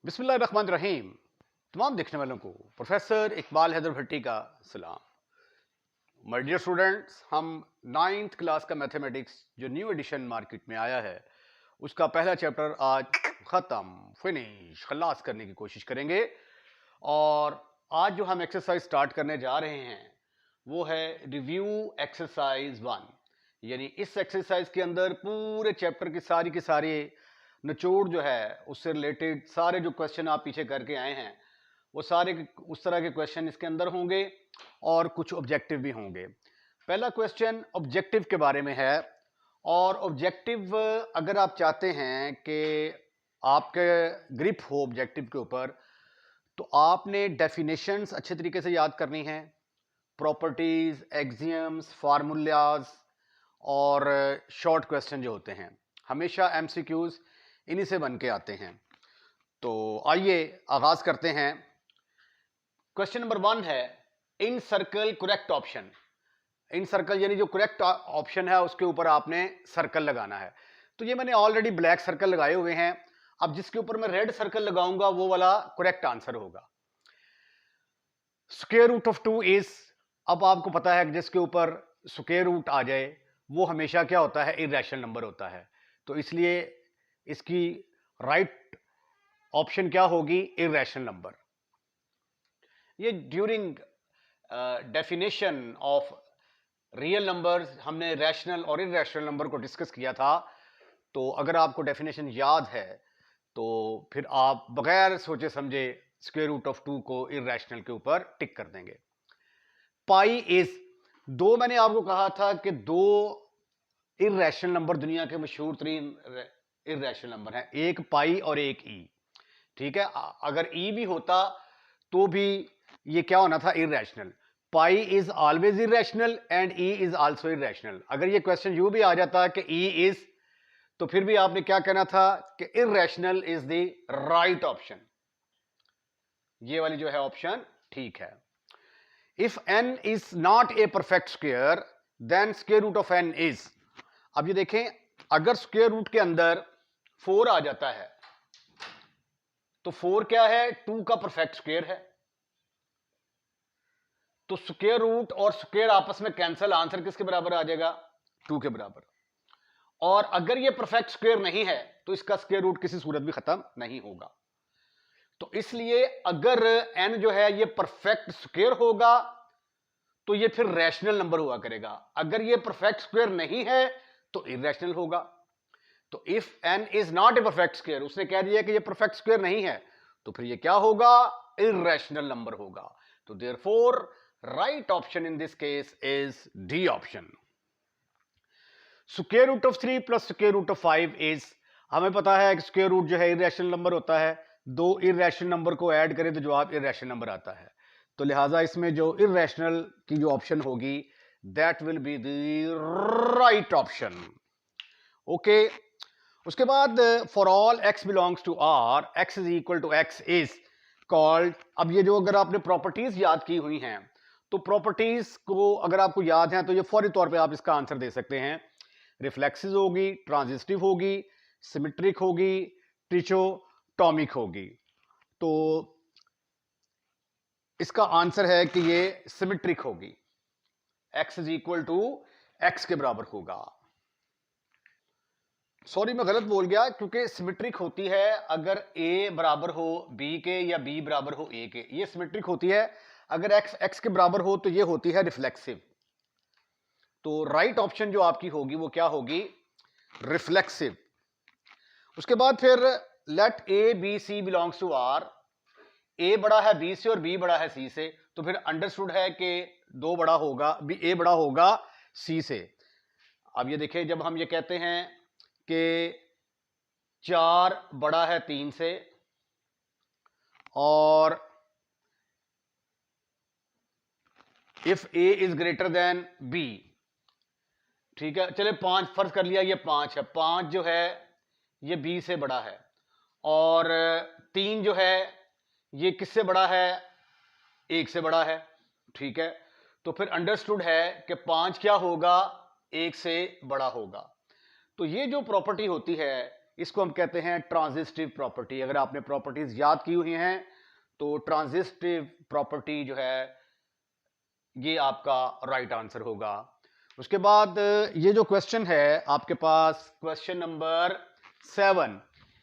बिस्मिल्लाहिर्रहमानिर्रहीम। तमाम देखने वालों को प्रोफेसर इकबाल हैदर भट्टी का सलाम। माय डियर स्टूडेंट्स, हम 9th क्लास का मैथमेटिक्स जो न्यू एडिशन मार्केट में आया है उसका पहला चैप्टर आज ख़त्म फिनिश खलास करने की कोशिश करेंगे। और आज जो हम एक्सरसाइज स्टार्ट करने जा रहे हैं वो है रिव्यू एक्सरसाइज 1। यानी इस एक्सरसाइज के अंदर पूरे चैप्टर की सारी निचोड़ जो है उससे रिलेटेड सारे जो क्वेश्चन आप पीछे करके आए हैं वो सारे उस तरह के क्वेश्चन इसके अंदर होंगे और कुछ ऑब्जेक्टिव भी होंगे। पहला क्वेश्चन ऑब्जेक्टिव के बारे में है। और ऑब्जेक्टिव अगर आप चाहते हैं कि आपके ग्रिप हो ऑब्जेक्टिव के ऊपर तो आपने डेफिनेशंस अच्छे तरीके से याद करनी है, प्रॉपर्टीज, एक्सियम्स, फार्मूलाज और शॉर्ट क्वेश्चन जो होते हैं हमेशा एमसीक्यूज इन्हीं से बन के आते हैं। तो आइए आगाज करते हैं। क्वेश्चन नंबर 1 है इन सर्कल करेक्ट ऑप्शन। इन सर्कल यानी जो करेक्ट ऑप्शन है उसके ऊपर आपने सर्कल लगाना है। तो ये मैंने ऑलरेडी ब्लैक सर्कल लगाए हुए हैं। अब जिसके ऊपर मैं रेड सर्कल लगाऊंगा वो वाला करेक्ट आंसर होगा। स्क्वायर रूट ऑफ 2 इज, अब आपको पता है कि जिसके ऊपर स्क्वायर रूट आ जाए वो हमेशा क्या होता है, इररेशनल नंबर होता है। तो इसलिए इसकी राइट ऑप्शन क्या होगी, इररेशनल नंबर। ये during definition of real numbers हमने रैशनल और इररेशनल नंबर को डिस्कस किया था। तो अगर आपको डेफिनेशन याद है तो फिर आप बगैर सोचे समझे स्क्वायर रूट ऑफ 2 को इररेशनल के ऊपर टिक कर देंगे। पाई इज, दो मैंने आपको कहा था कि दो इररेशनल नंबर दुनिया के मशहूर तरीन इररेशनल नंबर हैं, एक पाई और एक ई। ठीक है, अगर ई भी होता तो भी ये क्या होना था, irrational. Pi is always irrational and E is also irrational. अगर ये क्वेश्चन यू भी आ जाता कि ई इज, तो फिर भी आपने क्या कहना था कि irrational is the right option. ये वाली जो है ऑप्शन ठीक है। If n is not a perfect square then square root of n is. अब ये देखें, अगर स्क्वायर रूट के अंदर 4 आ जाता है तो 4 क्या है, 2 का परफेक्ट स्क्वायर है। तो स्क्वायर रूट और स्क्वायर आपस में कैंसिल, आंसर किसके बराबर आ जाएगा, 2 के बराबर। और अगर ये परफेक्ट स्क्वायर नहीं है तो इसका स्क्वायर रूट किसी सूरत भी खत्म नहीं होगा। तो इसलिए अगर n जो है ये परफेक्ट स्क्वायर होगा तो ये फिर रैशनल नंबर हुआ करेगा। अगर ये परफेक्ट स्क्वायर नहीं है तो इररेशनल होगा। तो if n is not a perfect square, उसने कह दिया कि ये परफेक्ट स्क्वायर नहीं है, तो फिर ये क्या होगा, इररेशनल नंबर होगा। तो therefore right option in this case is D option. Square root of 3 plus square root of 5 is, हमें पता है कि स्क्वायर रूट जो है इररेशनल नंबर होता है, दो इररेशनल नंबर को ऐड करें तो जवाब इररेशनल नंबर आता है। तो लिहाजा इसमें जो इररेशनल की जो ऑप्शन होगी that will be the right option. Okay, उसके बाद for all x belongs to r x is equal to x is called. अब ये जो अगर आपने प्रॉपर्टीज याद की हुई हैं तो प्रॉपर्टीज को अगर आपको याद है तो ये फौरी तौर पे आप इसका आंसर दे सकते हैं। रिफ्लेक्सिव होगी, ट्रांजिस्टिव होगी, सिमेट्रिक होगी, ट्रिचोटॉमिक होगी। तो इसका आंसर है कि ये सिमेट्रिक होगी, x is equal to x के बराबर होगा। सॉरी मैं गलत बोल गया, क्योंकि सिमेट्रिक होती है अगर a बराबर हो b के या b बराबर हो a के, ये सिमेट्रिक होती है। अगर x के बराबर हो तो ये होती है रिफ्लेक्सिव। तो राइट ऑप्शन जो आपकी होगी वो क्या होगी, रिफ्लेक्सिव। उसके बाद फिर let A B C belongs to R, A बड़ा है बी से और बी बड़ा है सी से, तो फिर अंडरस्टूड है कि दो बड़ा होगा, बी ए बड़ा होगा सी से। अब ये देखिए, जब हम ये कहते हैं कि 4 बड़ा है 3 से और if a is greater than b, ठीक है, चले 5 फर्ज कर लिया, ये 5 है, 5 जो है ये बी से बड़ा है और 3 जो है ये किससे बड़ा है, 1 से बड़ा है। ठीक है, तो फिर अंडरस्टूड है कि 5 क्या होगा, 1 से बड़ा होगा। तो ये जो प्रॉपर्टी होती है इसको हम कहते हैं ट्रांजिस्टिव प्रॉपर्टी। अगर आपने प्रॉपर्टीज याद की हुई हैं तो ट्रांजिस्टिव प्रॉपर्टी जो है ये आपका राइट आंसर होगा। उसके बाद ये जो क्वेश्चन है आपके पास, क्वेश्चन नंबर 7,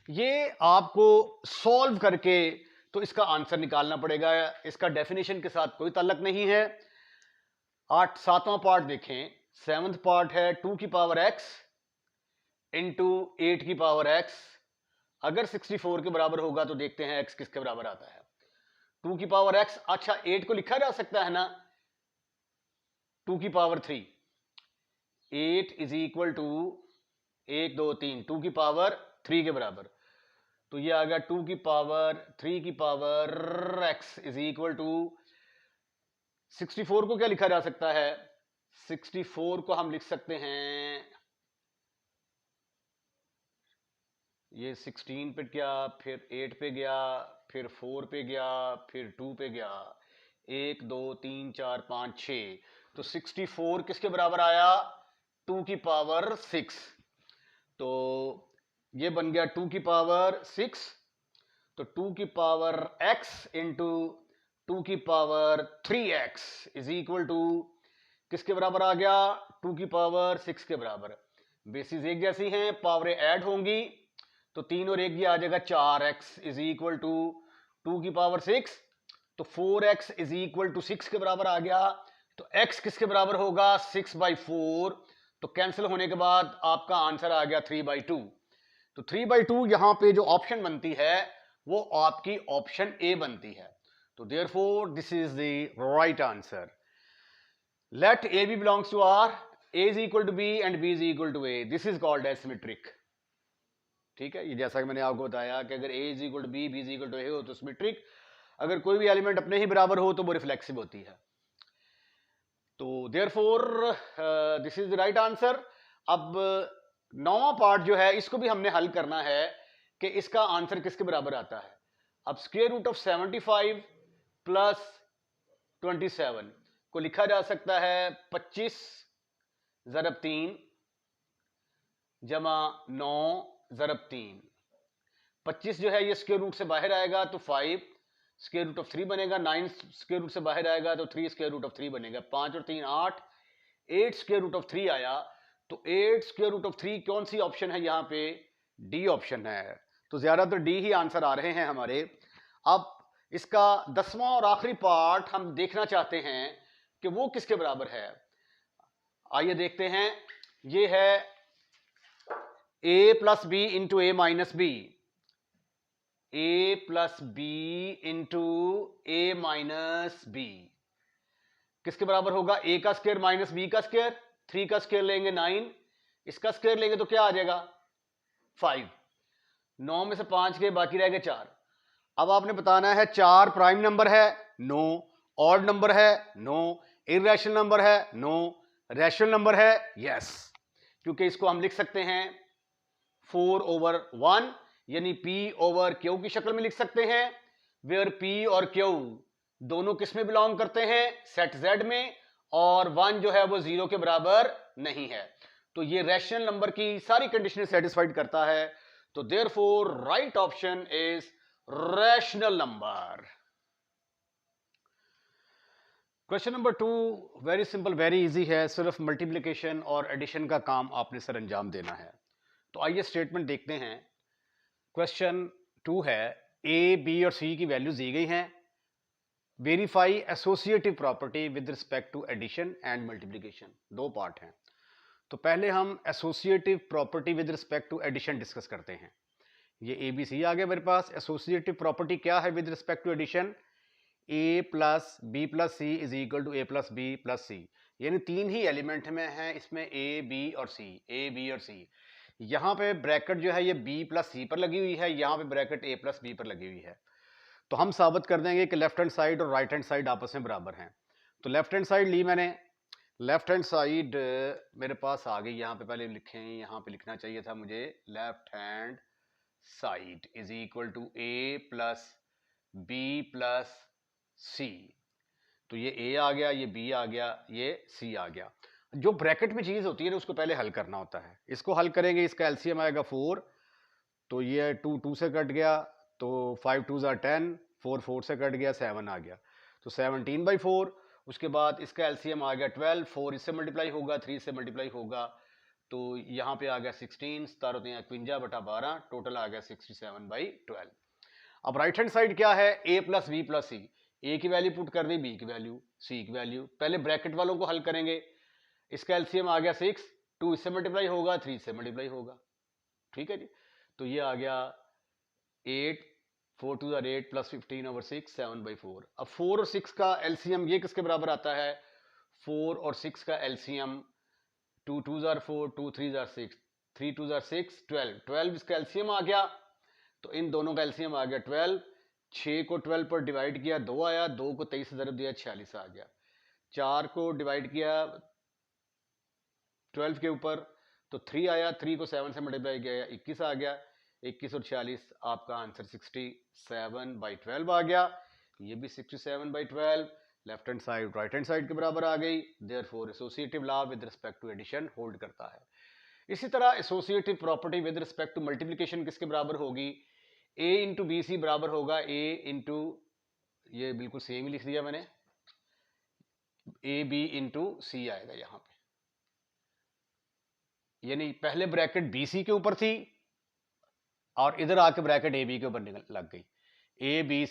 ये आपको सॉल्व करके तो इसका आंसर निकालना पड़ेगा। इसका डेफिनेशन के साथ कोई ताल्लुक नहीं है। 7वां पार्ट देखें। 7th पार्ट है 2 की पावर x इंटू 8 की पावर x। अगर 64 के बराबर होगा तो देखते हैं x किसके बराबर आता है। 2 की पावर x, अच्छा 8 को लिखा जा सकता है ना 2 की पावर 3। 8 इज इक्वल टू 1 2 3 2 की पावर 3 के बराबर। तो ये आ गया 2 की पावर 3 की power x is equal to 64 को क्या लिखा जा सकता है? 64 को हम लिख सकते हैं, ये 16 पे गया, फिर 8 पे गया, फिर 4 पे गया, फिर 2 पे गया, 1 2 3 4 5 6। तो 64 किसके बराबर आया? 2 की पावर 6। तो ये बन गया 2 की पावर 6। तो 2 की पावर x इंटू 2 की power 3x is equal to किसके बराबर आ गया? 2 की पावर 6 के बराबर। बेसिस एक जैसी हैं, पावरें ऐड होंगी तो 3 और 1 ये आ जाएगा 4x इज इक्वल टू 2 की पावर 6। तो 4x इज इक्वल टू 6 के बराबर आ गया। तो x किसके बराबर होगा? 6/4। तो कैंसिल होने के बाद आपका आंसर आ गया 3/2। तो 3/2 यहां पे जो ऑप्शन बनती है वो आपकी ऑप्शन ए बनती है। तो therefore this is the right answer. Let A b belongs to R, a is equal to b and b is equal to a. This is called as symmetric. ठीक है, ये जैसा कि मैंने आपको बताया कि अगर A is equal to B, B is equal to A हो तो सिमेट्रिक। अगर कोई भी एलिमेंट अपने ही बराबर हो तो वो रिफ्लेक्सिव होती है। तो therefore this is the right answer. अब 9वां पार्ट जो है इसको भी हमने हल करना है कि इसका आंसर किसके बराबर आता है। अब स्क्वायर रूट ऑफ 75 प्लस 27 को लिखा जा सकता है 25 ज़रब 3 जमा 9 ज़रब 3। 25 जो है ये स्क्वायर रूट से बाहर आएगा तो 5 स्क्वायर रूट ऑफ 3 बनेगा। 9 स्क्वायर रूट से बाहर आएगा तो 3 स्क्वायर रूट ऑफ 3 बनेगा। 5 और 3 8। 8 स्क्वायर रूट ऑफ 3 आया तो 8 स्क्वायर रूट ऑफ 3 कौन सी ऑप्शन है यहाँ पे? डी ऑप्शन है। तो ज्यादातर डी ही आंसर आ रहे हैं हमारे। अब इसका 10वां और आखिरी पार्ट हम देखना चाहते हैं कि वो किसके बराबर है। आइए देखते हैं। ये है a plus b into a minus b. a plus b into a minus b किसके बराबर होगा? a का स्क्वायर माइनस b का स्क्वायर। 3 का स्क्वायर लेंगे 9, इसका स्क्वायर लेंगे तो क्या आ जाएगा? 5। 9 में से 5 गए, बाकी रह गए 4। अब आपने बताना है 4 प्राइम नंबर है? नो। ऑड नंबर है? नो। इररेशनल नंबर है? नो। रैशनल नंबर है? यस। क्योंकि इसको हम लिख सकते हैं 4/1 यानी p ओवर q की शक्ल में लिख सकते हैं, वेयर p और q दोनों किस में बिलोंग करते हैं? सेट z में। और 1 जो है वो 0 के बराबर नहीं है। तो ये रैशनल नंबर की सारी कंडीशनें सेटिस्फाइड करता है। तो therefore right option is rational number. Question number 2 very simple, very easy है। सिर्फ मल्टीप्लिकेशन और एडिशन का काम आपने सर अंजाम देना है। तो आइए स्टेटमेंट देखते हैं। क्वेश्चन 2 है, ए बी और सी की वैल्यूज दी गई हैं। Verify associative property with respect to addition and multiplication. 2 part हैं। तो पहले हम associative property with respect to addition discuss करते हैं। ये ए बी सी आ गया मेरे पास। एसोसिएटिव प्रॉपर्टी क्या है with respect to addition? A plus B plus C is equal to A plus B plus C. यानी 3 ही एलिमेंट में है इसमें, ए बी और सी, ए बी और सी। यहाँ पे ब्रैकेट जो है ये बी प्लस सी पर लगी हुई है, यहाँ पे ब्रैकेट ए प्लस बी पर लगी हुई है। तो हम साबित कर देंगे कि लेफ्ट हैंड साइड और राइट हैंड साइड आपस में बराबर हैं। तो लेफ्ट हैंड साइड ली मैंने। लेफ्ट हैंड साइड मेरे पास आ गई। यहाँ पे पहले लिखें, यहाँ पे लिखना चाहिए था मुझे left hand side is equal to A plus B plus C. तो ये ए आ गया, ये बी आ गया, ये सी आ गया। जो ब्रैकेट में चीज होती है ना उसको पहले हल करना होता है। इसको हल करेंगे, इसका एलसीएम आएगा 4। तो ये 2 2 से कट गया, तो 5 2 ज़ा 10, 4 4 से कट गया, 7 आ गया, तो 17/4। उसके बाद इसका एलसीएम आ गया 12, 4 इससे मल्टीप्लाई होगा, 3 से मल्टीप्लाई होगा, तो यहाँ पे आ गया 16, 17×51/12, टोटल आ गया 67/12। अब राइट हैंड साइड क्या है, a plus B plus c. ए की वैल्यू पुट कर दी, बी की वैल्यू, सी की वैल्यू। पहले ब्रैकेट वालों को हल करेंगे। इसका एलसीएम आ गया 6, 2 इससे मल्टीप्लाई होगा, 3 से मल्टीप्लाई होगा, ठीक है जी। तो ये आ गया 8, 4 2 ज़ा 8 प्लस 15/6, 7/4। अब 4 और 6 का एलसीएम ये किसके बराबर आता है, 4 और 6 का एलसीएम 2 2 ज़ा 4, 2 3 ज़ा 6, 3 2 ज़ा 6, 12, 12 इसका एलसीएम आ गया। तो इन दोनों का एलसीएम आ गया 12, 6 को 12 पर डिवाइड किया, 2 आया, 2 को 23 से ज़रब दिया, 46 आ गया। 4 को डिवाइड किया 12 के ऊपर, तो 3 आया, 3 को 7 से मल्टीप्लाई किया, 21 आ गया। 21 और 46, आपका आंसर 67/12 आ गया। ये भी 67/12 left hand side right hand side के बराबर आ गई। Therefore associative law with respect to addition hold करता है। इसी तरह associative property with respect to multiplication किसके बराबर होगी, a इंटू बी सी बराबर होगा a इंटू, ये बिल्कुल सेम ही लिख दिया मैंने, ए बी इंटू सी आएगा यहां पे, यानी पहले ब्रैकेट बी सी के ऊपर थी और इधर आके ब्रैकेट ए बी के ऊपर निकल लग गई, ए बी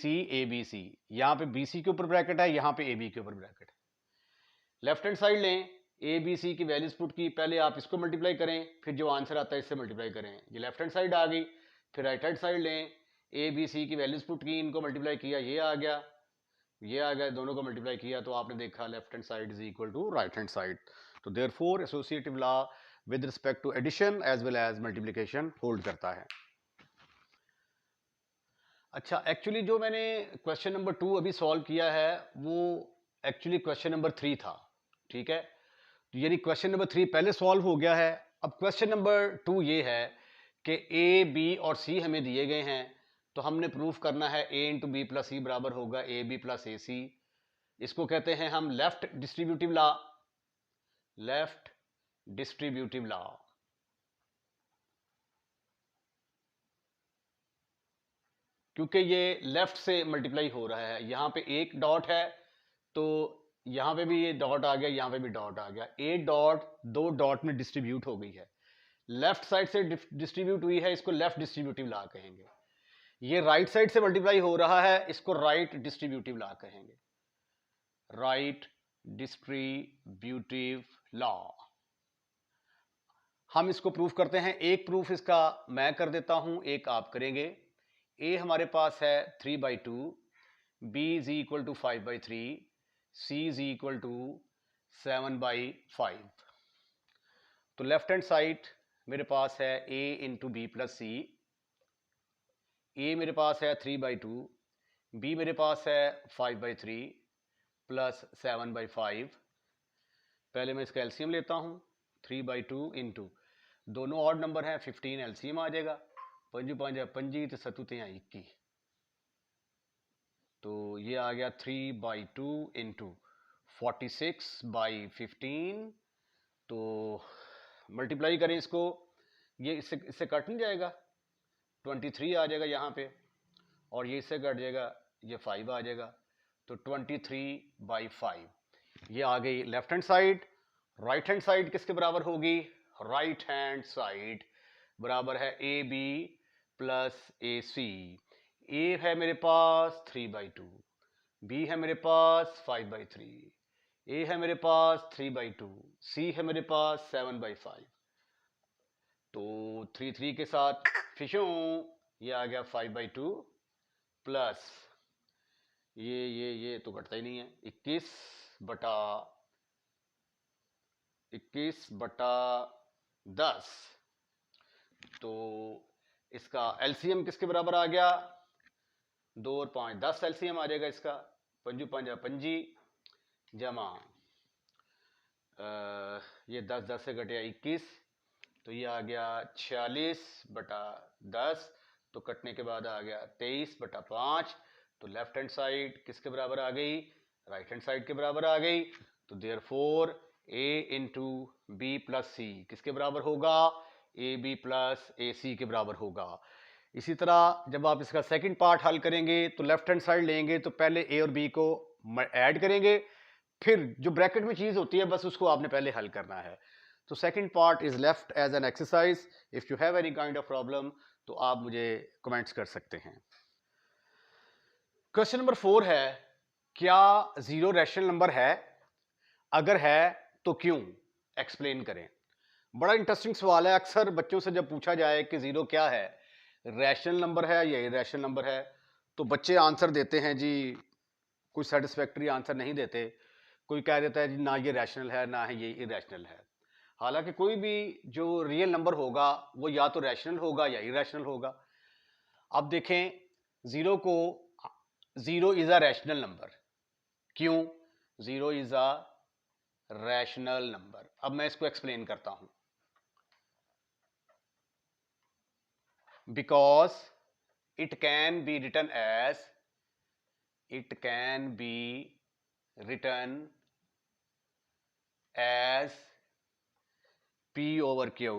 सी, यहां पे बी सी के ऊपर ब्रैकेट है, यहां पे ए बी के ऊपर ब्रैकेट है। लेफ्ट हैंड साइड लें, ए बी सी की वैल्यूज पुट की, पहले आप इसको मल्टीप्लाई करें, फिर जो आंसर आता है इससे मल्टीप्लाई करें, ये लेफ्ट हैंड साइड आ गई। फिर राइट हैंड साइड लें, ए बी सी की वैल्यूज पुट की, इनको मल्टीप्लाई किया, ये आ गया, ये आ गया, दोनों को मल्टीप्लाई किया, तो आपने देखा left hand side is equal to right hand side. तो therefore associative law with respect to addition as well as multiplication hold करता है। अच्छा, एक्चुअली जो मैंने क्वेश्चन नंबर 2 अभी सॉल्व किया है वो एक्चुअली क्वेश्चन नंबर 3 था, ठीक है। तो यानी क्वेश्चन नंबर 3 पहले सॉल्व हो गया है। अब क्वेश्चन नंबर 2 ये है कि ए बी और सी हमें दिए गए हैं, तो हमने प्रूफ करना है a इंटू बी प्लस सी बराबर होगा ए बी प्लस ए सी। इसको कहते हैं हम left distributive law, left distributive law. क्योंकि ये लेफ्ट से मल्टीप्लाई हो रहा है, यहां पे एक डॉट है, तो यहां पे भी ये डॉट आ गया, यहां पे भी डॉट आ गया, एक डॉट दो डॉट में डिस्ट्रीब्यूट हो गई है, लेफ्ट साइड से डिस्ट्रीब्यूट हुई है, इसको लेफ्ट डिस्ट्रीब्यूटिव लॉ कहेंगे। ये राइट साइड से मल्टीप्लाई हो रहा है, इसको राइट डिस्ट्रीब्यूटिव लॉ कहेंगे, राइट डिस्ट्रीब्यूटिव लॉ। हम इसको प्रूफ करते हैं। एक प्रूफ इसका मैं कर देता हूं, एक आप करेंगे। ए हमारे पास है 3/2, b is equal to 5/3, c is equal to 7/5। तो लेफ्ट हैंड साइड मेरे पास है a into B plus c. A मेरे पास है 3/2, बी मेरे पास है 5/3 प्लस 7/5। पहले मैं इसका एलसीएम लेता हूं, 3/2 इंटू, दोनों ऑड नंबर है, 15 एलसीएम आ जाएगा, 5 5 25 तो 7 21, तो ये आ गया 3/2 इंटू 46/15। तो मल्टीप्लाई करें इसको, ये इससे कट नहीं जाएगा, 23 आ जाएगा यहाँ पे, और ये इससे कट जाएगा, ये 5 आ जाएगा, तो 23/5 ये आ गई left hand side. Right hand side किसके बराबर होगी, राइट हैंड साइड बराबर है ए बी प्लस ए सी। ए है मेरे पास 3/2, बी है मेरे पास 5/3, ए है मेरे पास 3/2, सी है मेरे पास 7/5। तो 3 3 के साथ फिशों, ये आ गया 5/2 प्लस ये तो घटता ही नहीं है, 21/10। तो इसका एलसीएम किसके बराबर आ गया, 2 और 5 10 एलसीएम आ जाएगा इसका, 5 5 25 जमा ये 10 10 से घटिया 21, तो ये आ गया 46/10, तो कटने के बाद आ गया 23/5। तो लेफ्ट हैंड साइड किसके बराबर आ गई, राइट हैंड साइड के बराबर आ गई। तो therefore a into B plus C किसके बराबर होगा, ए बी प्लस ए सी के बराबर होगा। इसी तरह जब आप इसका सेकंड पार्ट हल करेंगे तो लेफ्ट हैंड साइड लेंगे तो पहले ए और बी को ऐड करेंगे, फिर जो ब्रैकेट में चीज़ होती है बस उसको आपने पहले हल करना है। तो second part is left as an exercise. If you have any kind of problem तो आप मुझे कमेंट्स कर सकते हैं। क्वेश्चन नंबर 4 है, क्या जीरो रैशनल नंबर है? अगर है तो क्यों? एक्सप्लेन करें। बड़ा इंटरेस्टिंग सवाल है। अक्सर बच्चों से जब पूछा जाए कि जीरो क्या है, रैशनल नंबर है या इरैशनल नंबर है, तो बच्चे आंसर देते हैं जी, कोई सेटिस्फैक्ट्री आंसर नहीं देते। कोई कह देता है जी ना ये रैशनल है ना ये इरैशनल है। हालांकि कोई भी जो रियल नंबर होगा वो या तो रैशनल होगा या इरैशनल होगा। अब देखें, जीरो को, zero is a rational number. क्यों? Zero is a rational number. अब मैं इसको एक्सप्लेन करता हूं। Because it can be written as, it can be written as p over q,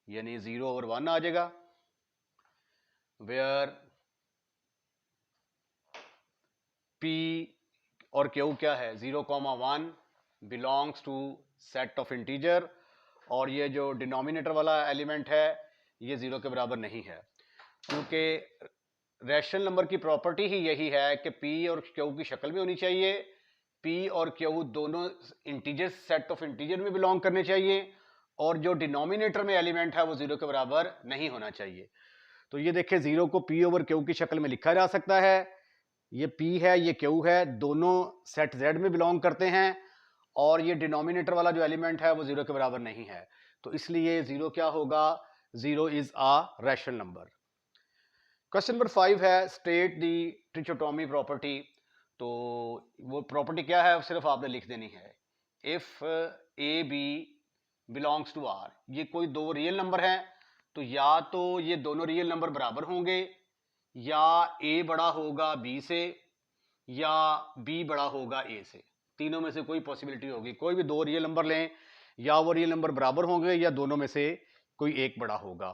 यानी 0/1 आ जाएगा, where p और q क्या है, 0,1 belongs to set of integer, और ये जो डिनोमिनेटर वाला एलिमेंट है ये 0 के बराबर नहीं है। क्योंकि रैशनल नंबर की प्रॉपर्टी ही यही है कि p और q की शक्ल में होनी चाहिए, p और q दोनों इंटीजर, सेट ऑफ इंटीजर में बिलोंग करने चाहिए, और जो डिनोमिनेटर में एलिमेंट है वो 0 के बराबर नहीं होना चाहिए। तो ये देखिए, 0 को p ओवर q की शक्ल में लिखा जा सकता है। ये p है, ये q है, दोनों सेट z में बिलोंग करते हैं, और ये डिनोमिनेटर वाला जो एलिमेंट है वो 0 के बराबर नहीं है। तो इसलिए 0 क्या होगा? 0 is a rational number. Question number 5 है, स्टेट दी ट्रिचोटोमी प्रॉपर्टी। तो वो प्रॉपर्टी क्या है सिर्फ आपने लिख देनी है। If a b belongs to R, ये कोई दो रियल नंबर हैं, तो या तो ये दोनों रियल नंबर बराबर होंगे, या ए बड़ा होगा बी से, या बी बड़ा होगा ए से। तीनों में से कोई पॉसिबिलिटी होगी। कोई भी दो रियल नंबर लें, या वो रियल नंबर बराबर होंगे या दोनों में से कोई एक बड़ा होगा।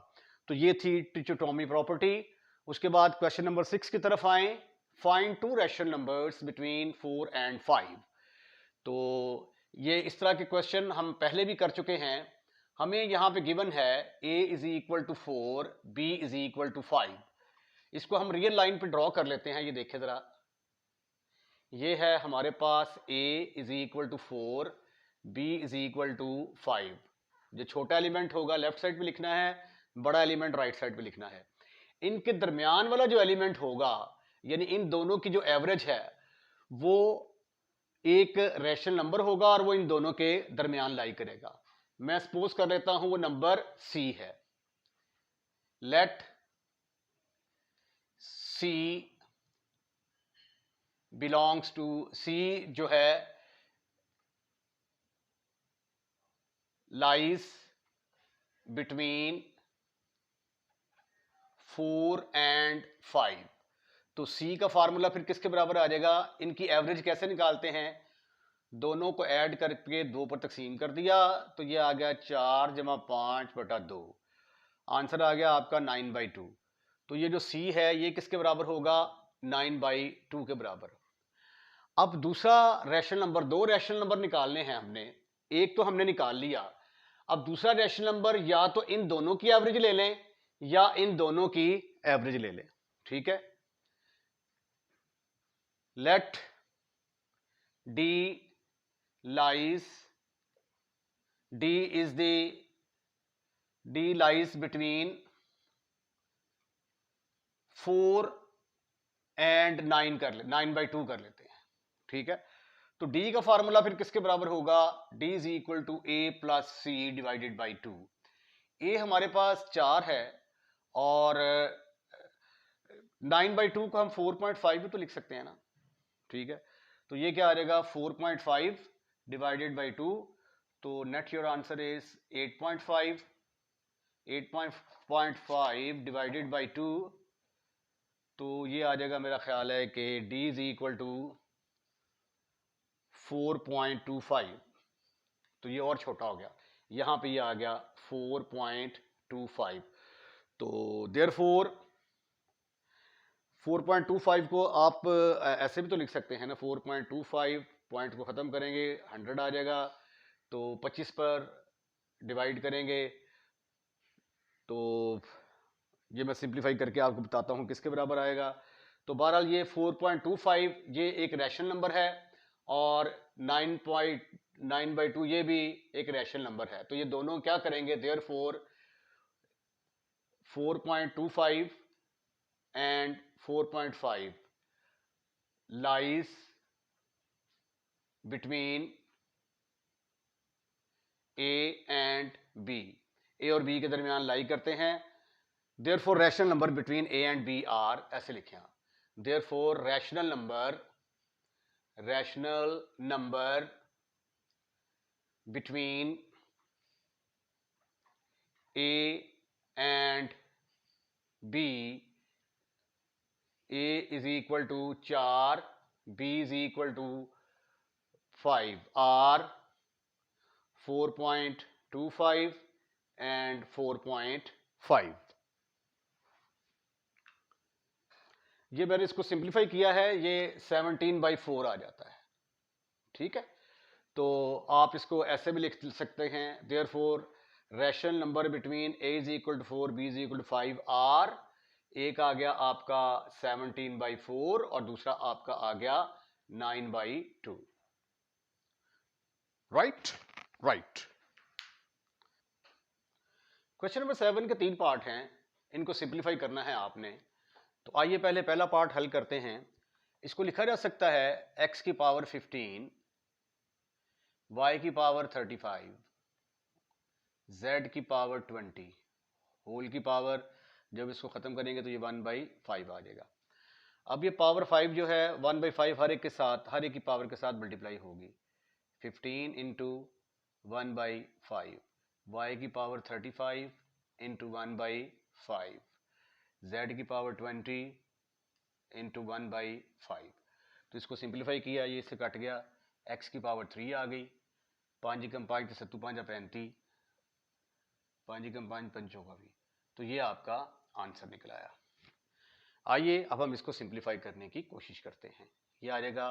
तो ये थी ट्रिचोटोमी प्रॉपर्टी। उसके बाद क्वेश्चन नंबर 6 की तरफ आए। Find to rational numbers between 4 and 5। तो ये इस तरह के क्वेश्चन हम पहले भी कर चुके हैं। हमें यहाँ पे गिवन है a is equal to 4, b is equal to 5। इसको हम रियल लाइन पे ड्रॉ कर लेते हैं। ये देखिए जरा, ये है हमारे पास a is equal to 4, b is equal to 5। जो छोटा एलिमेंट होगा लेफ्ट साइड पे लिखना है, बड़ा एलिमेंट राइट साइड पे लिखना है। इनके दरमियान वाला जो एलिमेंट होगा, यानी इन दोनों की जो एवरेज है, वो एक रैशनल नंबर होगा और वो इन दोनों के दरमियान लाई करेगा। मैं सपोज कर लेता हूं वो नंबर c है। Let c belongs to, c जो है लाइज बिटवीन 4 एंड 5। तो c का फार्मूला फिर किसके बराबर आ जाएगा? इनकी एवरेज कैसे निकालते हैं? दोनों को ऐड करके 2 पर तकसीम कर दिया, तो ये आ गया 4 जमा 5/2। आंसर आ गया आपका 9/2। तो ये जो c है ये किसके बराबर होगा? 9/2 के बराबर। अब दूसरा रैशनल नंबर, दो रैशनल नंबर निकालने हैं हमने। एक तो हमने निकाल लिया, अब दूसरा रैशनल नंबर या तो इन दोनों की एवरेज ले लें या इन दोनों की एवरेज ले लें। ठीक है, let d lies, d is the, d lies between 4 and 9 कर ले, 9/2 कर लेते हैं। ठीक है, तो d का फार्मूला फिर किसके बराबर होगा? d is equal to a plus c divided by 2। a हमारे पास 4 है, और 9/2 को हम 4.5 भी तो लिख सकते हैं ना। ठीक है, तो ये क्या आ जाएगा? 4.5 डिवाइडेड बाई 2। तो net your answer is 8.5। 8.5 divided by 2, तो ये आ जाएगा, मेरा ख्याल है कि d इज इक्वल टू 4.25। तो ये और छोटा हो गया, यहाँ पे ये आ गया 4.25। तो देयरफॉर 4.25 को आप ऐसे भी तो लिख सकते हैं ना, 4.25 पॉइंट को ख़त्म करेंगे 100 आ जाएगा, तो 25 पर डिवाइड करेंगे, तो ये मैं सिंप्लीफाई करके आपको बताता हूँ किसके बराबर आएगा। तो बहरहाल ये 4.25 ये एक रैशनल नंबर है और 9.9/2 ये भी एक रैशनल नंबर है। तो ये दोनों क्या करेंगे, therefore 4.25 and 4.5 lies between A and B, A और B के दरमियान लाई करते हैं। Therefore rational number between A and B are, ऐसे लिखें आप, therefore rational number between A and B, A is equal to 4, B is equal to 5 are 4.25 and 4.5। ये मैंने इसको सिंप्लीफाई किया है, ये 17/4 आ जाता है। ठीक है, तो आप इसको ऐसे भी लिख सकते हैं, therefore rational number between A is equal to 4, B is equal to 5 are, एक आ गया आपका 17/4 और दूसरा आपका आ गया 9/2। राइट। क्वेश्चन नंबर 7 के 3 पार्ट हैं, इनको सिंप्लीफाई करना है आपने। तो आइए पहले पहला पार्ट हल करते हैं। इसको लिखा जा सकता है x की पावर 15, y की पावर 35, z की पावर 20, होल की पावर, जब इसको खत्म करेंगे तो ये 1/5 आ जाएगा। अब ये पावर 5 जो है 1/5 हर एक की पावर के साथ मल्टीप्लाई होगी। 15 इंटू 1/5, y की पावर 35 इंटू 1/5, z की पावर 20 इंटू 1/5। तो इसको सिंप्लीफाई किया, ये इससे कट गया, x की पावर 3 आ गई, 5 कम 5 तो 7 5 35, 5 कम 5 पंचों का भी। तो ये आपका आंसर निकल आया। आइए अब हम इसको सिंप्लीफाई करने की कोशिश करते हैं। ये आ जाएगा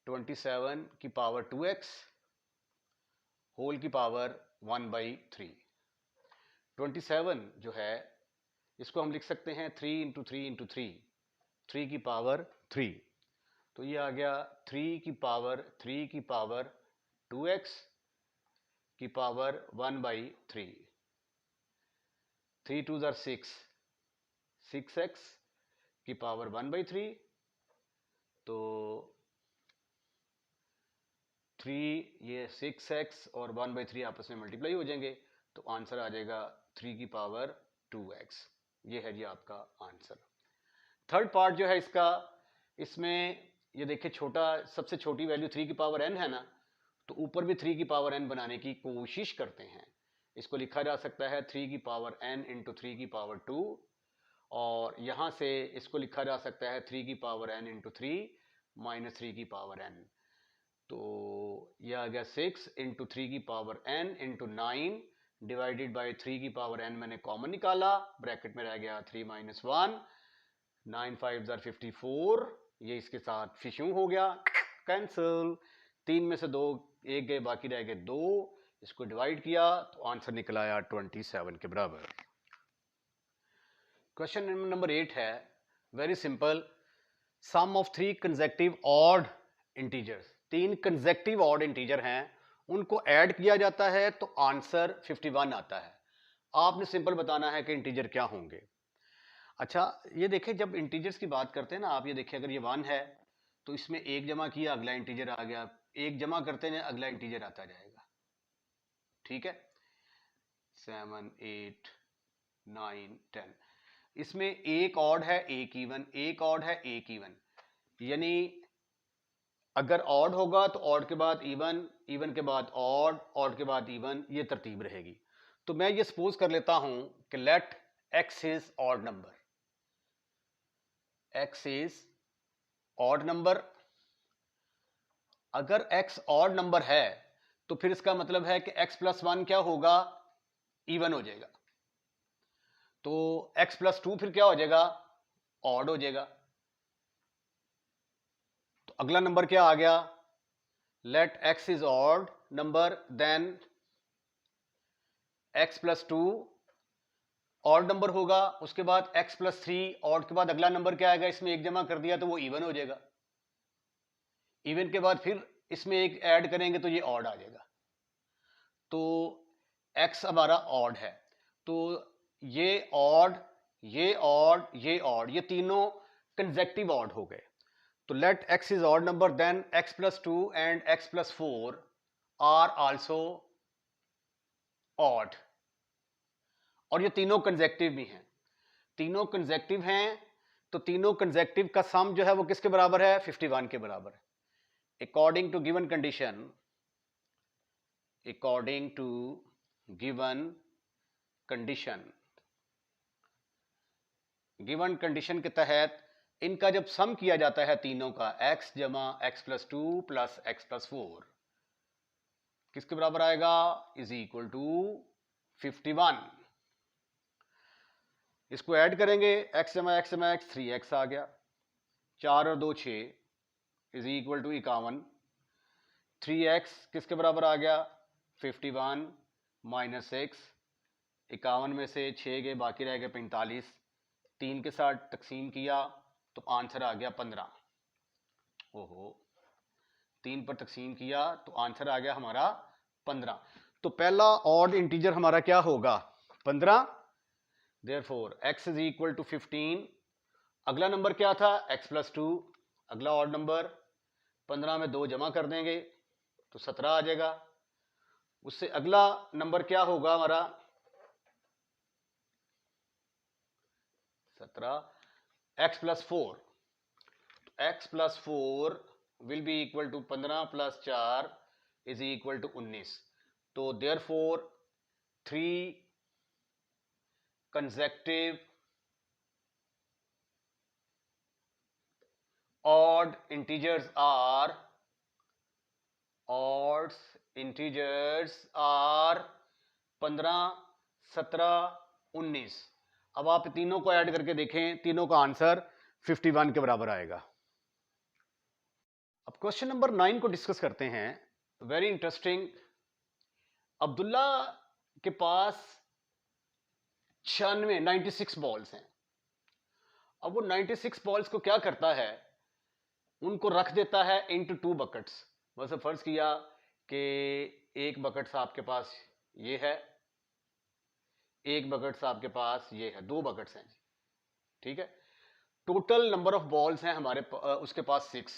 27 की पावर 2x होल की पावर 1/3। 27 जो है इसको हम लिख सकते हैं 3 इंटू 3 इंटू 3, 3 की पावर 3। तो ये आ गया 3 की पावर 2x की पावर 1/3, 3 2 6, 6x की पावर 1/3। तो 3 ये 6x और 1/3 आपस में मल्टीप्लाई हो जाएंगे, तो आंसर आ जाएगा 3 की पावर 2x। ये है जी आपका आंसर। थर्ड पार्ट जो है इसका, इसमें ये देखिए सबसे छोटी वैल्यू 3 की पावर n है ना, तो ऊपर भी 3 की पावर n बनाने की कोशिश करते हैं। इसको लिखा जा सकता है 3 की पावर n इंटू 3 की पावर 2, और यहां से इसको लिखा जा सकता है 3 की पावर n इंटू 3 माइनस 3 की पावर n। तो यह आ गया 6 इंटू 3 की power n into 9 divided by 3 की पावर n, मैंने कॉमन निकाला, ब्रैकेट में रह गया 3 - 1, 9 5 54, ये इसके साथ फिशू हो गया, कैंसिल, 3 में से 2 एक गए, बाकी रह गए 2, इसको डिवाइड किया तो आंसर निकल आया 27 के बराबर। क्वेश्चन नंबर 8 है, very simple, sum of 3 consecutive odd integers, 3 consecutive odd integer हैं, उनको ऐड किया जाता है तो आंसर 51 आता है। आपने सिंपल बताना है कि इंटीजर क्या होंगे। अच्छा ये देखिए, जब इंटीजर्स की बात करते हैं ना आप, ये देखिए अगर ये 1 है तो इसमें 1 जमा किया अगला इंटीजर आ गया, 1 जमा करते हैं अगला इंटीजर आता जाएगा। ठीक है, 7 8 9 10, इसमें एक ऑड है एक इवन, एक ऑड है एक इवन, यानी अगर ऑड होगा तो ऑड के बाद इवन, इवन के बाद ऑड, ऑड के बाद इवन, ये तरतीब रहेगी। तो मैं ये सपोज कर लेता हूं कि let x is odd number, x is odd number. अगर x ऑड नंबर है तो फिर इसका मतलब है कि x + 1 क्या होगा, इवन हो जाएगा। तो x प्लस 2 फिर क्या हो जाएगा, ऑड हो जाएगा। तो अगला नंबर क्या आ गया, let x is odd number, then x plus 2 odd number होगा, उसके बाद x प्लस 3 ऑड के बाद अगला नंबर क्या आएगा, इसमें एक जमा कर दिया तो वो इवन हो जाएगा, इवन के बाद फिर इसमें एक ऐड करेंगे तो ये ऑड आ जाएगा। तो x हमारा ऑड है, तो ये ऑड, ये ऑड, ये ऑड, ये तीनों कंसेक्टिव ऑड हो गए। तो let x is odd number, then x plus 2 and x plus 4 are also odd, और ये तीनों कंसेक्टिव भी हैं। तीनों कंसेक्टिव हैं तो तीनों कंसेक्टिव का सम जो है वो किसके बराबर है, 51 के बराबर है। According to given condition, according to given condition, given condition के तहत इनका जब सम किया जाता है तीनों का, x जमा x plus 2 plus x plus 4 किसके बराबर आएगा, इज इक्वल टू 51। इसको ऐड करेंगे, x जमा x जमा x 3x आ गया, 4 और 2 6 इज इक्वल टू 51। 3x किसके बराबर आ गया, 51 माइनस 6, 51 में से 6 गए, बाकी रह गए 45, 3 के साथ तकसीम किया तो आंसर आ गया 15। ओहो, 3 पर तकसीम किया तो आंसर आ गया हमारा 15। तो पहला ऑड इंटीजर हमारा क्या होगा, 15। Therefore x is equal to 15। अगला नंबर क्या था, x प्लस 2, अगला ऑड नंबर, 15 में 2 जमा कर देंगे तो 17 आ जाएगा। उससे अगला नंबर क्या होगा हमारा, 17, x plus 4, x plus 4 will be equal to 15 plus 4 is equal to 19। तो therefore 3 consecutive odd integers are 15, 17, 19। अब आप तीनों को ऐड करके देखें, तीनों का आंसर 51 के बराबर आएगा। अब क्वेश्चन नंबर 9 को डिस्कस करते हैं, वेरी इंटरेस्टिंग। अब्दुल्ला के पास 96 बॉल्स हैं। अब वो 96 बॉल्स को क्या करता है, उनको रख देता है इनटू 2 बकेट्स। वैसे फर्ज किया कि एक बकेट्स आपके पास ये है, एक बकेट्स आपके पास ये है, 2 बकेट्स हैं जी, ठीक है। टोटल नंबर ऑफ बॉल्स हैं हमारे उसके पास 6।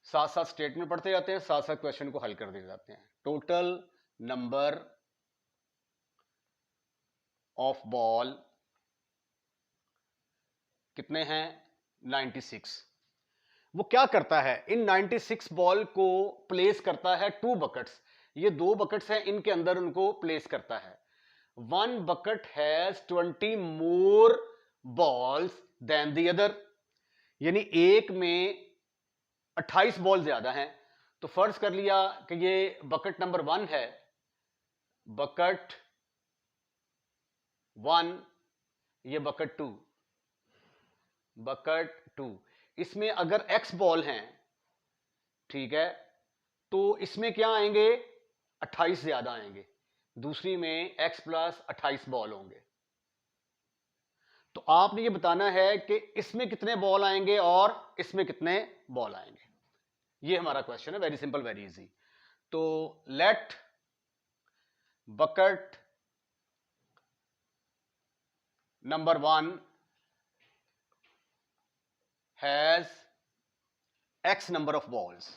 साथ साथ स्टेटमेंट पढ़ते जाते हैं, साथ साथ क्वेश्चन को हल कर दे जाते हैं। टोटल नंबर ऑफ बॉल कितने हैं, 96। वो क्या करता है, इन 96 बॉल को प्लेस करता है 2 बकेट्स। ये 2 बकेट्स हैं, इनके अंदर उनको प्लेस करता है। 1 bucket has 20 more balls than the other, यानी एक में 28 बॉल ज्यादा हैं। तो फर्ज कर लिया कि ये बकेट नंबर 1 है, बकेट 1, ये बकेट 2, बकेट 2। इसमें अगर x बॉल हैं, ठीक है, तो इसमें क्या आएंगे, 28 ज्यादा आएंगे, दूसरी में x प्लस 28 बॉल होंगे। तो आपने ये बताना है कि इसमें कितने बॉल आएंगे और इसमें कितने बॉल आएंगे। ये हमारा क्वेश्चन है, वेरी सिंपल, वेरी इजी। तो let bucket number 1 has x number of balls,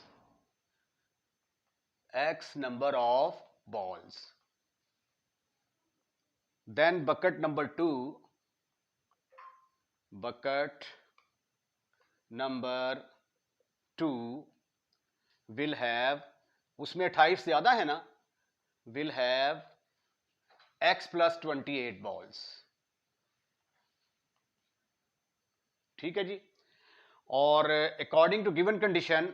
x number of balls. Then bucket number 2, bucket number 2 will have, उसमें 28 ज्यादा है ना, will have x plus 28 balls, ठीक है जी। और अकॉर्डिंग टू गिवन कंडीशन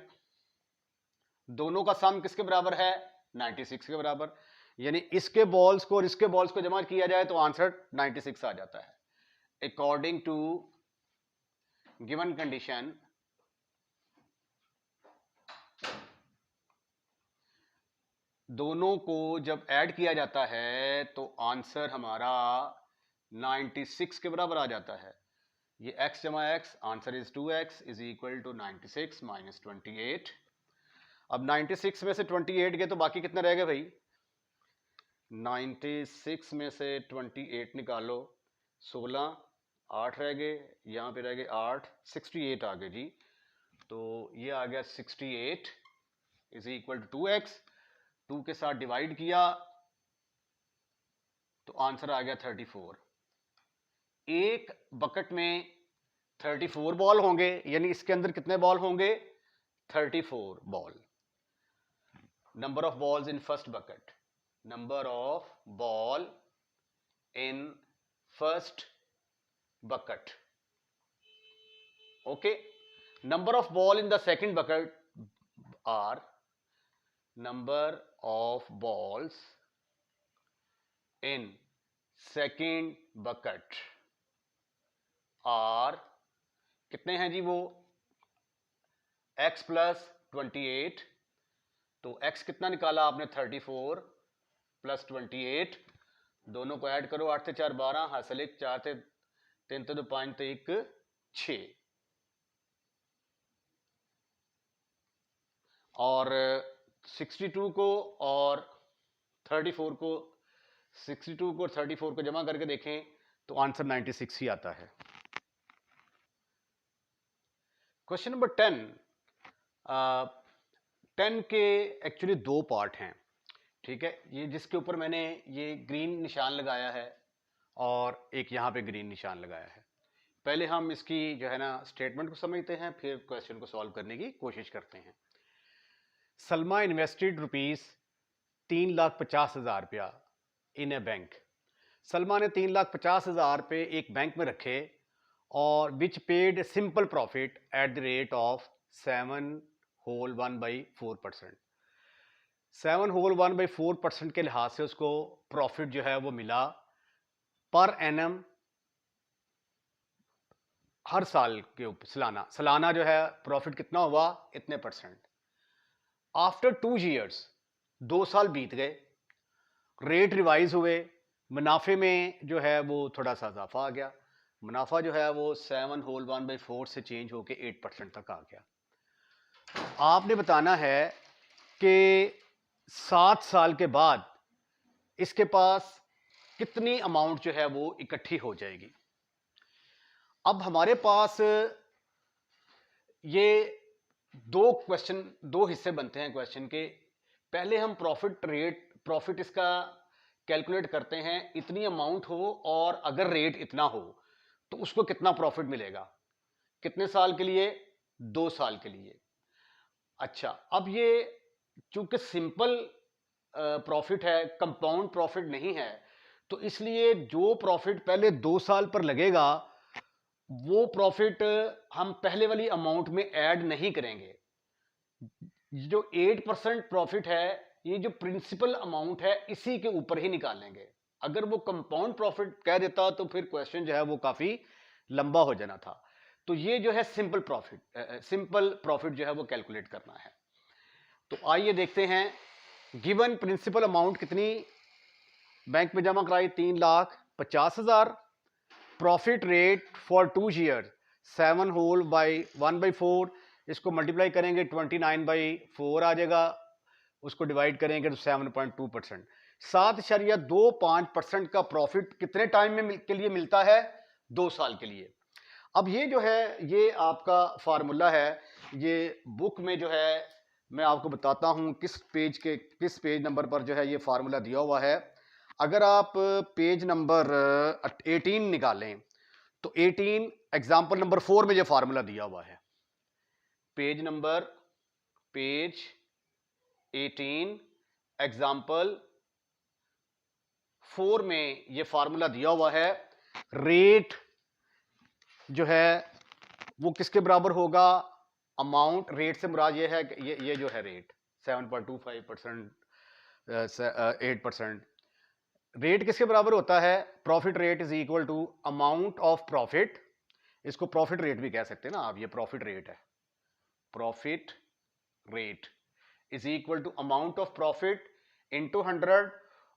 दोनों का सम किसके बराबर है, 96 के बराबर। यानी इसके बॉल्स को और इसके बॉल्स को जमा किया जाए तो आंसर 96 आ जाता है। अकॉर्डिंग टू गिवन कंडीशन, दोनों को जब ऐड किया जाता है तो आंसर हमारा 96 के बराबर आ जाता है। ये x जमा x, answer is 2x is equal to 96 minus 28। अब 96 में से 28 गए तो बाकी कितने रह गए भाई? 96 में से 28 निकालो, 16, 8 रह गए, यहाँ पे रह गए 8, 68 आ गए जी। तो ये आ गया 68 इज इक्वल टू 2x, 2 के साथ डिवाइड किया तो आंसर आ गया 34। एक बकेट में 34 बॉल होंगे, यानी इसके अंदर कितने बॉल होंगे? 34 ball. Number of balls in first bucket, number of ball in first bucket. Okay, number of ball in the second bucket are number of balls in second bucket are कितने हैं जी? वो x plus 28, तो x कितना निकाला आपने? 34 plus 28, दोनों को add करो, 8 से 4 12, हासिल 1, 4 से 3 तो 5 तो 1 6, और 62 को और 34 को, 62 को और 34 को जमा करके देखें तो आंसर 96 ही आता है। क्वेश्चन नंबर 10, 10 के एक्चुअली 2 पार्ट हैं, ठीक है। ये जिसके ऊपर मैंने ये ग्रीन निशान लगाया है और एक यहाँ पे ग्रीन निशान लगाया है। पहले हम इसकी जो है ना स्टेटमेंट को समझते हैं, फिर क्वेश्चन को सॉल्व करने की कोशिश करते हैं। सलमा इन्वेस्टेड ₹3,50,000 रुपया इन ए बैंक। सलमा ने 3,50,000 रुपये एक बैंक में रखे और which paid simple profit at the rate of 7 whole 1/4%। 7 whole 1/4% के लिहाज से उसको प्रॉफिट जो है वो मिला पर एनम, हर साल के ऊपर सालाना जो है प्रॉफिट कितना हुआ? इतने %। आफ्टर 2 years, 2 साल बीत गए, रेट रिवाइज हुए, मुनाफे में जो है वो थोड़ा सा इजाफा आ गया, मुनाफा जो है वो 7 होल 1/4 से चेंज होके 8% तक आ गया। आपने बताना है कि 7 साल के बाद इसके पास कितनी अमाउंट जो है वो इकट्ठी हो जाएगी। अब हमारे पास ये दो हिस्से बनते हैं क्वेश्चन के। पहले हम प्रॉफिट इसका कैलकुलेट करते हैं, इतनी अमाउंट हो और अगर रेट इतना हो तो उसको कितना प्रॉफिट मिलेगा, कितने साल के लिए? 2 साल के लिए। अच्छा, अब ये चूंकि सिंपल प्रॉफिट है, कंपाउंड प्रॉफिट नहीं है, तो इसलिए जो प्रॉफिट पहले 2 साल पर लगेगा वो प्रॉफिट हम पहले वाली अमाउंट में ऐड नहीं करेंगे। जो 8% प्रॉफिट है, ये जो प्रिंसिपल अमाउंट है इसी के ऊपर ही निकालेंगे। अगर वो कंपाउंड प्रॉफिट कह देता तो फिर क्वेश्चन जो है वो काफी लंबा हो जाना था। तो ये जो है सिंपल प्रॉफिट जो है वो कैलकुलेट करना है। तो आइए देखते हैं, गिवन प्रिंसिपल अमाउंट कितनी बैंक में जमा कराई? 3,50,000। Profit rate for 2 years 7 whole 1/4, इसको मल्टीप्लाई करेंगे 29/4 आ जाएगा, उसको डिवाइड करेंगे तो 7.2%। 7.25% का प्रॉफिट कितने टाइम में के लिए मिलता है? 2 साल के लिए। अब ये जो है ये आपका फार्मूला है, ये बुक में जो है मैं आपको बताता हूँ किस पेज नंबर पर जो है ये फार्मूला दिया हुआ है। अगर आप पेज नंबर 18 निकालें तो 18 एग्जाम्पल नंबर 4 में ये फार्मूला दिया हुआ है। पेज 18 एग्जाम्पल 4 में ये फार्मूला दिया हुआ है। रेट जो है वो किसके बराबर होगा? अमाउंट, रेट से मुराद ये है कि ये जो है रेट 7.25% 8%। रेट किसके बराबर होता है? Profit rate is equal to amount of profit, इसको प्रॉफिट रेट भी कह सकते हैं ना आप, ये प्रॉफिट रेट है। Profit rate is equal to amount of profit into 100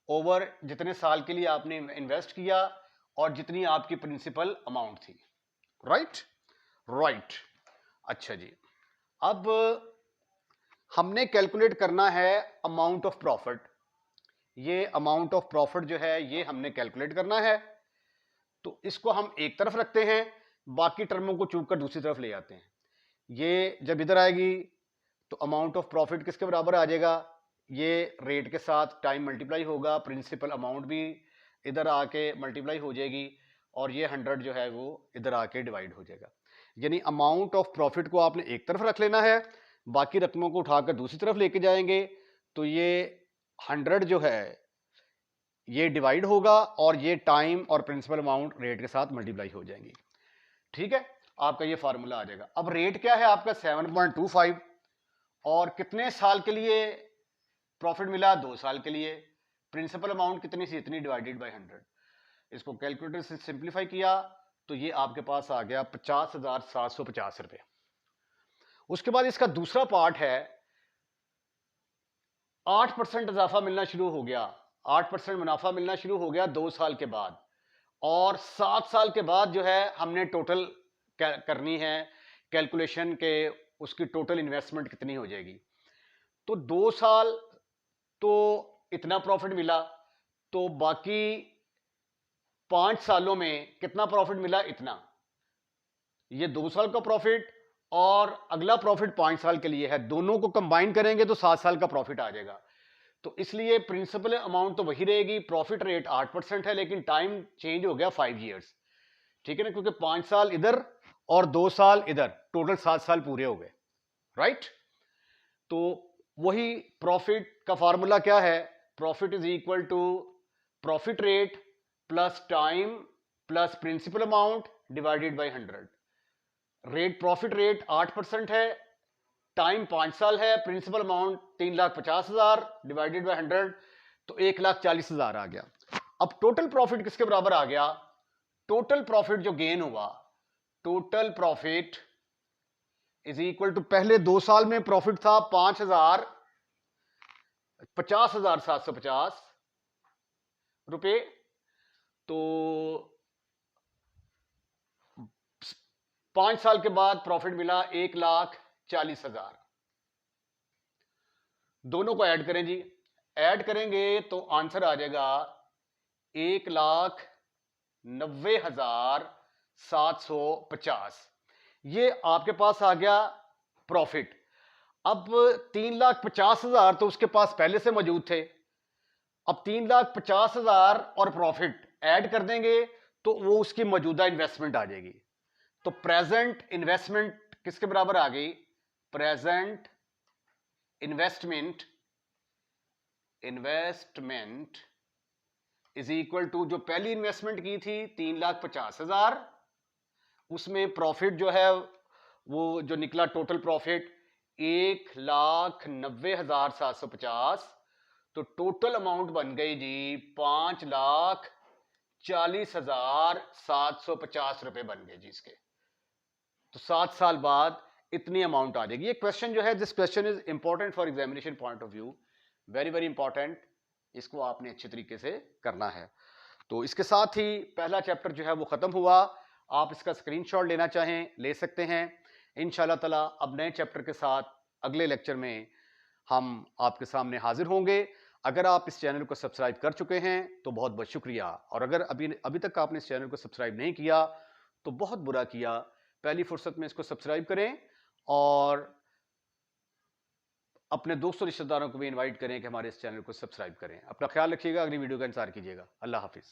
over जितने साल के लिए आपने इन्वेस्ट किया और जितनी आपकी प्रिंसिपल अमाउंट थी। Right right. अच्छा जी, अब हमने कैलकुलेट करना है अमाउंट ऑफ प्रॉफिट। ये अमाउंट ऑफ प्रॉफिट जो है ये हमने कैलकुलेट करना है, तो इसको हम एक तरफ रखते हैं, बाकी टर्मों को चूक कर दूसरी तरफ ले आते हैं। ये जब इधर आएगी तो अमाउंट ऑफ प्रॉफिट किसके बराबर आ जाएगा? ये रेट के साथ टाइम मल्टीप्लाई होगा, प्रिंसिपल अमाउंट भी इधर आके मल्टीप्लाई हो जाएगी, और ये 100 जो है वो इधर आके डिवाइड हो जाएगा। यानी अमाउंट ऑफ प्रॉफिट को आपने एक तरफ रख लेना है, बाकी रकमों को उठाकर दूसरी तरफ लेके जाएंगे, तो ये 100 जो है ये डिवाइड होगा और ये टाइम और प्रिंसिपल अमाउंट रेट के साथ मल्टीप्लाई हो जाएंगी। ठीक है, आपका ये फार्मूला आ जाएगा। अब रेट क्या है आपका? 7.25, और कितने साल के लिए प्रॉफिट मिला? 2 साल के लिए। प्रिंसिपल अमाउंट कितनी सी? इतनी, डिवाइडेड बाय 100। इसको कैलकुलेटर से सिंप्लीफाई किया तो ये आपके पास आ गया 50,750 रुपए। उसके बाद इसका दूसरा पार्ट है 8% इजाफा मिलना शुरू हो गया, 8% मुनाफा मिलना शुरू हो गया 2 साल के बाद, और 7 साल के बाद जो है हमने टोटल करनी है कैलकुलेशन के उसकी टोटल इन्वेस्टमेंट कितनी हो जाएगी। तो 2 साल तो इतना प्रॉफिट मिला, तो बाकी 5 सालों में कितना प्रॉफिट मिला? इतना। ये 2 साल का प्रॉफिट और अगला प्रॉफिट 5 साल के लिए है, दोनों को कंबाइन करेंगे तो 7 साल का प्रॉफिट आ जाएगा। तो इसलिए प्रिंसिपल अमाउंट तो वही रहेगी, प्रॉफिट रेट 8% है, लेकिन टाइम चेंज हो गया 5 ईयर्स। ठीक है ना, क्योंकि 5 साल इधर और 2 साल इधर, टोटल 7 साल पूरे हो गए। राइट। तो वही प्रॉफिट का फार्मूला क्या है? Profit is equal to profit rate plus time plus principal amount divided by 100। Rate, profit rate 8% है, टाइम 5 साल है, प्रिंसिपल अमाउंट 3,50,000 डिवाइडेड बाय 100, तो 1,40,000 आ गया। अब टोटल प्रॉफिट किसके बराबर आ गया? टोटल प्रॉफिट जो गेन हुआ, total profit is equal to, पहले 2 साल में प्रॉफिट था 50,750 रुपए, तो 5 साल के बाद प्रॉफिट मिला 1,40,000। दोनों को ऐड करें जी, ऐड करेंगे तो आंसर आ जाएगा 1,90,750। ये आपके पास आ गया प्रॉफिट। अब 3,50,000 तो उसके पास पहले से मौजूद थे, अब 3,50,000 और प्रॉफिट ऐड कर देंगे तो वो उसकी मौजूदा इन्वेस्टमेंट आ जाएगी। तो प्रेजेंट इन्वेस्टमेंट किसके बराबर आ गई? Present investment is equal to, जो पहली इन्वेस्टमेंट की थी 3,50,000, उसमें प्रॉफिट जो है वो जो निकला टोटल प्रॉफिट 1,90,750, तो टोटल अमाउंट बन गई जी 5,40,750 रुपए बन गए जी इसके। तो 7 साल बाद इतनी अमाउंट आ जाएगी। ये क्वेश्चन जो है, this question is important for examination point of view, very very important. इसको आपने अच्छे तरीके से करना है। तो इसके साथ ही पहला चैप्टर जो है वो खत्म हुआ। आप इसका स्क्रीनशॉट लेना चाहें ले सकते हैं। इंशाल्लाह ताला अब नए चैप्टर के साथ अगले लेक्चर में हम आपके सामने हाजिर होंगे। अगर आप इस चैनल को सब्सक्राइब कर चुके हैं तो बहुत बहुत शुक्रिया, और अगर अभी तक आपने इस चैनल को सब्सक्राइब नहीं किया तो बहुत बुरा किया। पहली फुर्सत में इसको सब्सक्राइब करें और अपने दोस्तों रिश्तेदारों को भी इनवाइट करें कि हमारे इस चैनल को सब्सक्राइब करें। अपना ख्याल रखिएगा, अगली वीडियो का इंतजार कीजिएगा। अल्लाह हाफिज़।